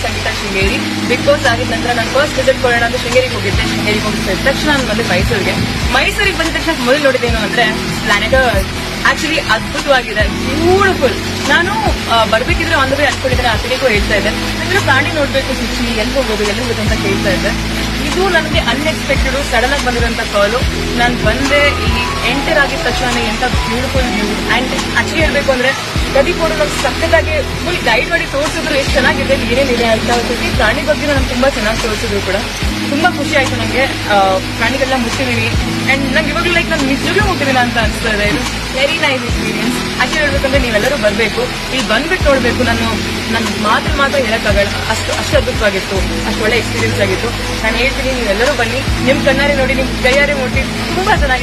ಸಂಗೀತ Sringeri big boss ಆಗಿದ ನಂತರ ನಾನು ಫಸ್ಟ್ ವಿಸಿಟ್ ಕೊಡೋಣ ಅಂತ ಶೃಂಗೇರಿಗೆ ಹೋಗಿದ್ದೆ. ಶೃಂಗೇರಿಗೆ ಹೋಗಿದ ತಕ್ಷಣ ನಾನು ಬಂದೆ ಮೈಸೂರಿಗೆ ಬಂದ ತಕ್ಷಣ ಮೊದಲು ನೋಡಿದ್ದೇನು ಅಂದ್ರೆ ಪ್ಲಾನೆಟ್ ಆಕ್ಚುಲಿ ಅದ್ಭುತವಾಗಿದೆ, ಬ್ಯೂಟಿಫುಲ್. ನಾನು ಬರ್ಬೇಕಿದ್ರೆ ಒಂದು ವೇ ಅನ್ಕೊಂಡಿದ್ದೇನೆ, ಅತಿಗೂ ಹೇಳ್ತಾ ಇದ್ದೆ ಅಂದ್ರೆ ಪ್ರಾಣಿ ನೋಡ್ಬೇಕು ಶಿಕ್ಷಿ ಎಲ್ಲಿ ಹೋಗೋದು ಅಂತ ಕೇಳ್ತಾ ಇದ್ದೆ. ಇದು ನನಗೆ ಅನ್ಎಕ್ಸ್ಪೆಕ್ಟೆಡ್ ಸಡನ್ ಆಗಿ ಬಂದಿರೋಂಥ ಕಾಲು. ನಾನು ಬಂದೆ, ಇಲ್ಲಿ ಎಂಟರ್ ಆಗಿದ ತಕ್ಷಣ ಎಂತ ಬ್ಯೂಟಿಫುಲ್ ವ್ಯೂ. ಅಂಡ್ ಆಕ್ಚುಲಿ ಹೇಳ್ಬೇಕು ಅಂದ್ರೆ ಪ್ರದೀಪ್ ಅವರು ನಾವು ಸಖತ್ತಾಗಿ ಫುಲ್ ಗೈಡ್ ಮಾಡಿ ತೋರಿಸಿದ್ರು, ಎಷ್ಟು ಚೆನ್ನಾಗಿದೆ ಏನೇನಿದೆ ಅಂತ. ಜೊತೆ ಪ್ರಾಣಿ ಬಗ್ಗೆ ನಾನು ತುಂಬಾ ಚೆನ್ನಾಗಿ ತೋರಿಸಿದ್ರು ಕೂಡ. ತುಂಬಾ ಖುಷಿ ಆಯ್ತು ನನಗೆ. ಪ್ರಾಣಿಗಳನ್ನ ಮುಟ್ಟಿದೀನಿ ಅಂಡ್ ನಂಗೆ ಇವಾಗಲೂ ಲೈಕ್ ನಾನು ನಿಜವಾಗ್ಲೂ ಮುಟ್ಟಿದೀನ ಅಂತ ಅನಿಸ್ತಾ ಇದೆ. ಇದು ವೆರಿ ನೈಸ್ ಎಕ್ಸ್ಪೀರಿಯನ್ಸ್. ಆಕ್ಚುಲಿ ಹೇಳ್ಬೇಕಂದ್ರೆ ನೀವೆಲ್ಲರೂ ಬರಬೇಕು, ಇಲ್ಲಿ ಬಂದ್ಬಿಟ್ಟು ನೋಡ್ಬೇಕು. ನನ್ನ ಮಾತ್ರ ಹೇಳಕ್ಕಾಗಲ್ಲ, ಅಷ್ಟು ಅದ್ಭುತವಾಗಿತ್ತು, ಅಷ್ಟು ಒಳ್ಳೆ ಎಕ್ಸ್ಪೀರಿಯನ್ಸ್ ಆಗಿತ್ತು. ನಾನು ಹೇಳ್ತೀನಿ, ನೀವೆಲ್ಲರೂ ಬನ್ನಿ, ನಿಮ್ ಕಣ್ಣಾರೆ ನೋಡಿ, ನಿಮ್ ಕೈಯಾರೆ ಮುಟ್ಟಿ ತುಂಬಾ ಚೆನ್ನಾಗಿದೆ.